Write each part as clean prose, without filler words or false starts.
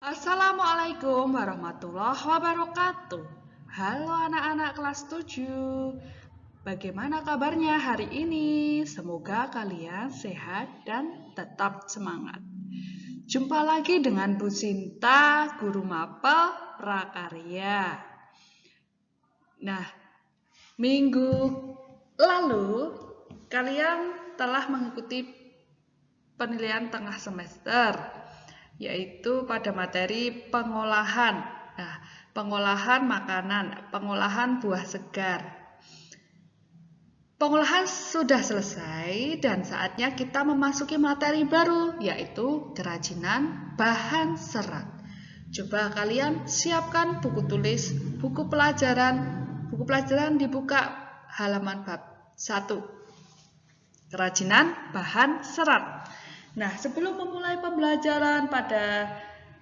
Assalamualaikum warahmatullahi wabarakatuh. Halo anak-anak kelas 7. Bagaimana kabarnya hari ini? Semoga kalian sehat dan tetap semangat. Jumpa lagi dengan Bu Sinta, Guru Mapel Prakarya. Nah, minggu lalu kalian telah mengikuti penilaian tengah semester, yaitu pada materi pengolahan. Nah, pengolahan makanan, pengolahan buah segar. Pengolahan sudah selesai dan saatnya kita memasuki materi baru, yaitu kerajinan bahan serat. Coba kalian siapkan buku tulis, buku pelajaran dibuka halaman bab 1. Kerajinan bahan serat. Nah, sebelum memulai pembelajaran pada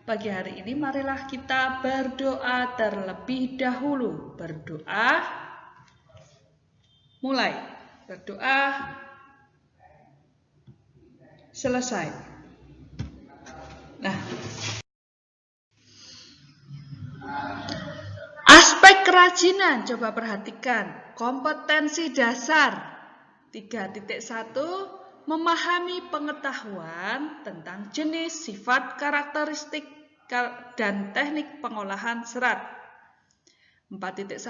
pagi hari ini, marilah kita berdoa terlebih dahulu. Berdoa, mulai. Berdoa, selesai. Nah, aspek kerajinan, coba perhatikan. Kompetensi dasar 3.1, memahami pengetahuan tentang jenis, sifat, karakteristik, dan teknik pengolahan serat. 4.1,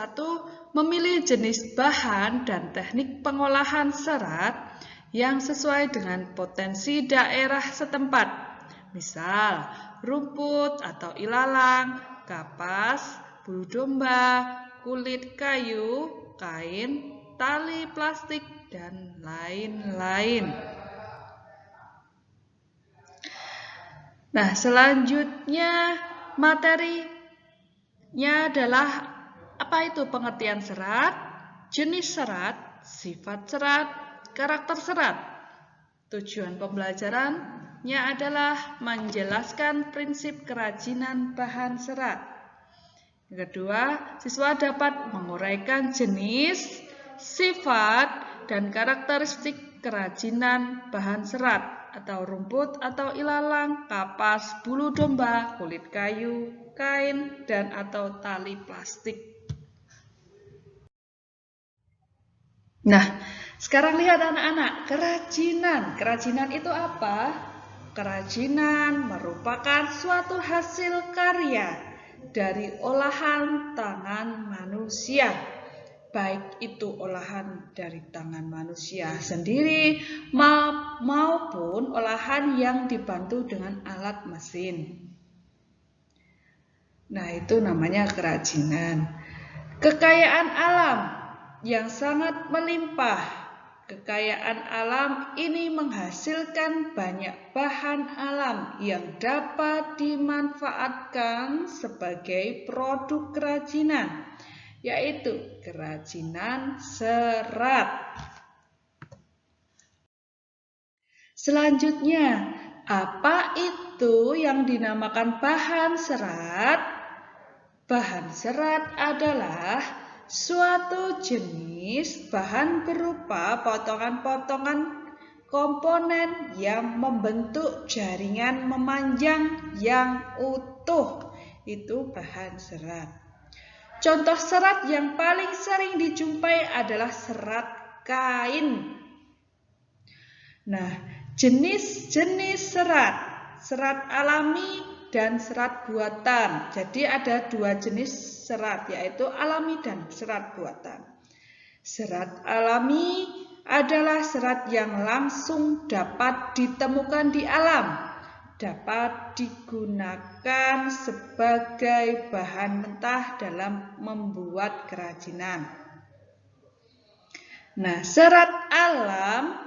memilih jenis bahan dan teknik pengolahan serat yang sesuai dengan potensi daerah setempat. Misal, rumput atau ilalang, kapas, bulu domba, kulit kayu, kain, tali plastik, dan lain-lain. Nah, selanjutnya materinya adalah apa itu pengertian serat, jenis serat, sifat serat, karakter serat. Tujuan pembelajarannya adalah menjelaskan prinsip kerajinan bahan serat. Yang kedua, siswa dapat menguraikan jenis, sifat, dan karakteristik kerajinan bahan serat atau rumput atau ilalang, kapas, bulu domba, kulit kayu, kain, dan atau tali plastik. Nah, sekarang lihat anak-anak, kerajinan. Kerajinan itu apa? Kerajinan merupakan suatu hasil karya dari olahan tangan manusia. Baik itu olahan dari tangan manusia sendiri maupun olahan yang dibantu dengan alat mesin. Nah, itu namanya kerajinan. Kekayaan alam yang sangat melimpah. Kekayaan alam ini menghasilkan banyak bahan alam yang dapat dimanfaatkan sebagai produk kerajinan, yaitu kerajinan serat. Selanjutnya, apa itu yang dinamakan bahan serat? Bahan serat adalah suatu jenis bahan berupa potongan-potongan komponen yang membentuk jaringan memanjang yang utuh. Itu bahan serat. Contoh serat yang paling sering dijumpai adalah serat kain. Nah, jenis-jenis serat, serat alami dan serat buatan. Jadi ada dua jenis serat, yaitu alami dan serat buatan. Serat alami adalah serat yang langsung dapat ditemukan di alam, dapat digunakan sebagai bahan mentah dalam membuat kerajinan. Nah, serat alam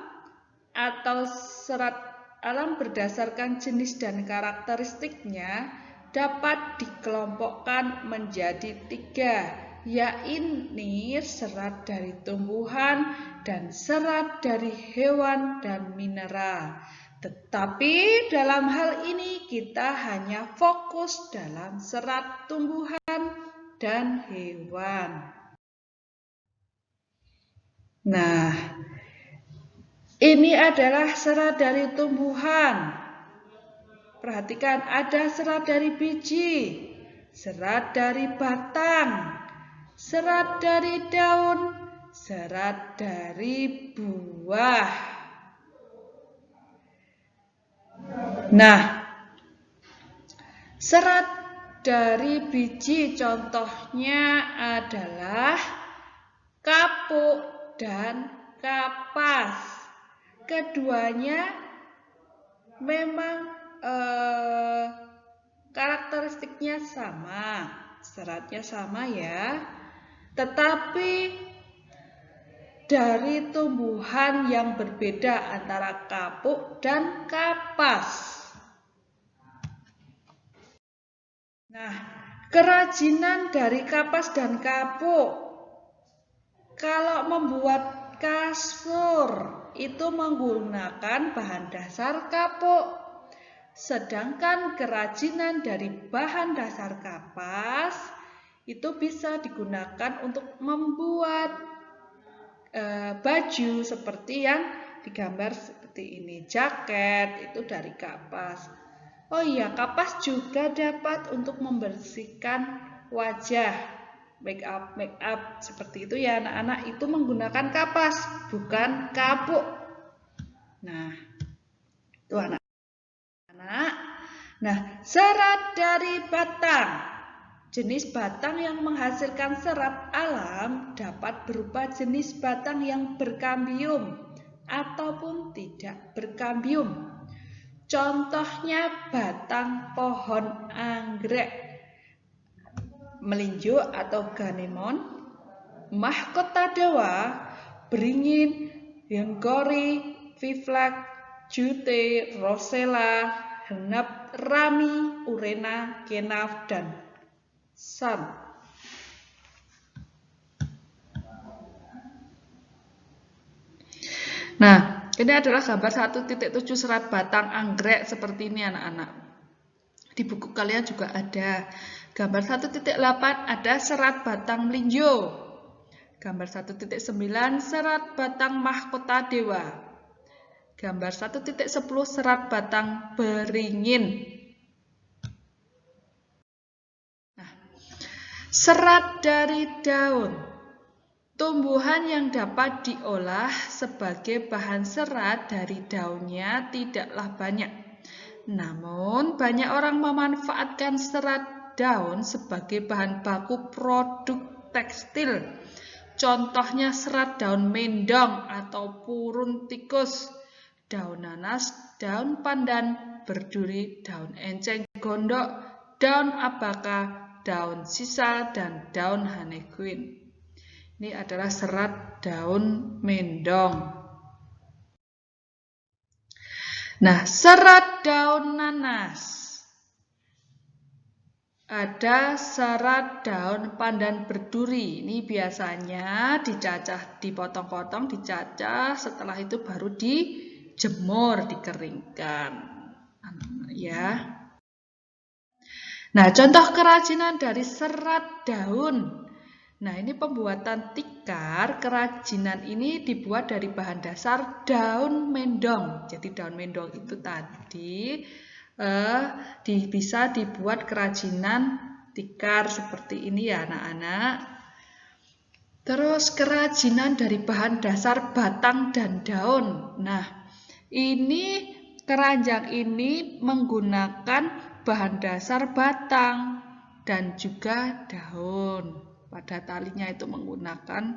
atau serat alam berdasarkan jenis dan karakteristiknya dapat dikelompokkan menjadi 3, yaitu serat dari tumbuhan dan serat dari hewan dan mineral. Tetapi dalam hal ini kita hanya fokus dalam serat tumbuhan dan hewan. Nah, ini adalah serat dari tumbuhan. perhatikan ada serat dari biji, serat dari batang, serat dari daun, serat dari buah. Nah, serat dari biji contohnya adalah kapuk dan kapas. Keduanya memang karakteristiknya sama, seratnya sama ya. Tetapi dari tumbuhan yang berbeda antara kapuk dan kapas. Nah, kerajinan dari kapas dan kapuk. Kalau membuat kasur itu menggunakan bahan dasar kapuk. Sedangkan kerajinan dari bahan dasar kapas itu bisa digunakan untuk membuat baju seperti yang digambar seperti ini. Jaket itu dari kapas. Oh iya, kapas juga dapat untuk membersihkan wajah, make up seperti itu ya anak-anak, itu menggunakan kapas, bukan kapuk. Nah, itu anak-anak. Nah, serat dari batang. Jenis batang yang menghasilkan serat alam dapat berupa jenis batang yang berkambium ataupun tidak berkambium. Contohnya batang pohon anggrek, melinjo atau ganemon, mahkota dewa, beringin, yenggori, vivlek, jute, rosella, henap, rami, urena, kenaf, dan san. Nah, ini adalah gambar 1.7 serat batang anggrek seperti ini anak-anak. Di buku kalian juga ada. Gambar 1.8 ada serat batang melinjo. Gambar 1.9 serat batang mahkota dewa. Gambar 1.10 serat batang beringin. Nah, serat dari daun. Tumbuhan yang dapat diolah sebagai bahan serat dari daunnya tidaklah banyak. Namun, banyak orang memanfaatkan serat daun sebagai bahan baku produk tekstil. Contohnya serat daun mendong atau purun tikus, daun nanas, daun pandan, berduri, daun enceng gondok, daun abaka, daun sisa, dan daun haneguin. Ini adalah serat daun mendong. Nah, serat daun nanas. Ada serat daun pandan berduri. Ini biasanya dicacah, dipotong-potong, dicacah, setelah itu baru dijemur, dikeringkan. Ya. Nah, contoh kerajinan dari serat daun. Nah, ini pembuatan tikar. Kerajinan ini dibuat dari bahan dasar daun mendong. Jadi daun mendong itu tadi bisa dibuat kerajinan tikar seperti ini ya anak-anak. Terus kerajinan dari bahan dasar batang dan daun. Nah, ini keranjang ini menggunakan bahan dasar batang dan juga daun. Pada talinya itu menggunakan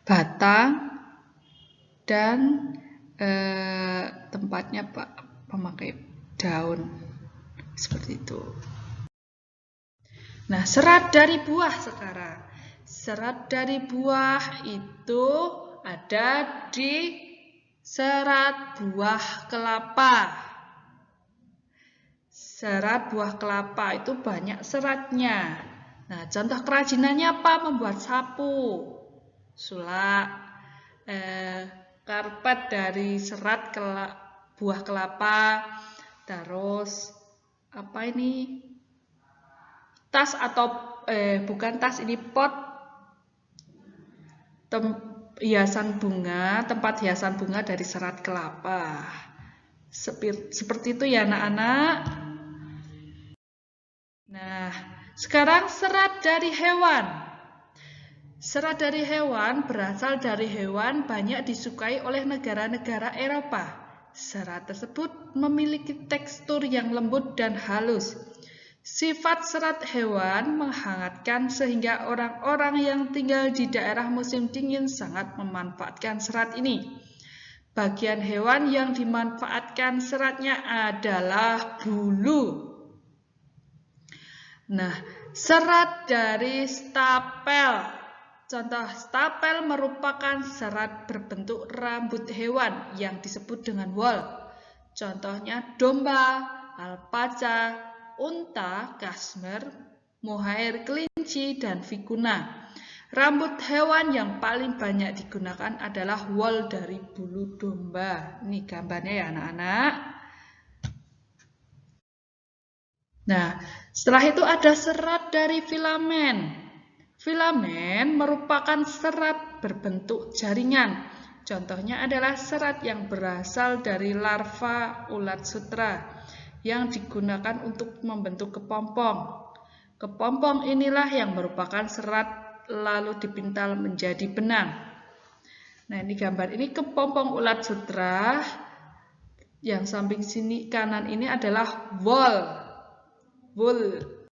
batang dan tempatnya memakai daun seperti itu. Nah, serat dari buah sekarang. Serat dari buah itu ada di serat buah kelapa. Serat buah kelapa itu banyak seratnya. Nah, contoh kerajinannya apa? Membuat sapu, sulak, karpet dari serat buah kelapa, terus apa ini? Tas atau bukan tas, ini pot hiasan bunga, tempat hiasan bunga dari serat kelapa. Seperti itu ya anak-anak. Nah, sekarang serat dari hewan. Serat dari hewan berasal dari hewan banyak disukai oleh negara-negara Eropa. Serat tersebut memiliki tekstur yang lembut dan halus. Sifat serat hewan menghangatkan sehingga orang-orang yang tinggal di daerah musim dingin sangat memanfaatkan serat ini. Bagian hewan yang dimanfaatkan seratnya adalah bulu. Nah, serat dari stapel. Contoh stapel merupakan serat berbentuk rambut hewan yang disebut dengan wool. Contohnya domba, alpaca, unta, kasmer, mohair kelinci, dan viguna. Rambut hewan yang paling banyak digunakan adalah wool dari bulu domba. Ini gambarnya ya anak-anak. Nah, setelah itu ada serat dari filamen. Filamen merupakan serat berbentuk jaringan. Contohnya adalah serat yang berasal dari larva ulat sutra yang digunakan untuk membentuk kepompong. Kepompong inilah yang merupakan serat lalu dipintal menjadi benang. Nah, ini gambar ini kepompong ulat sutra. Yang samping sini kanan ini adalah wool.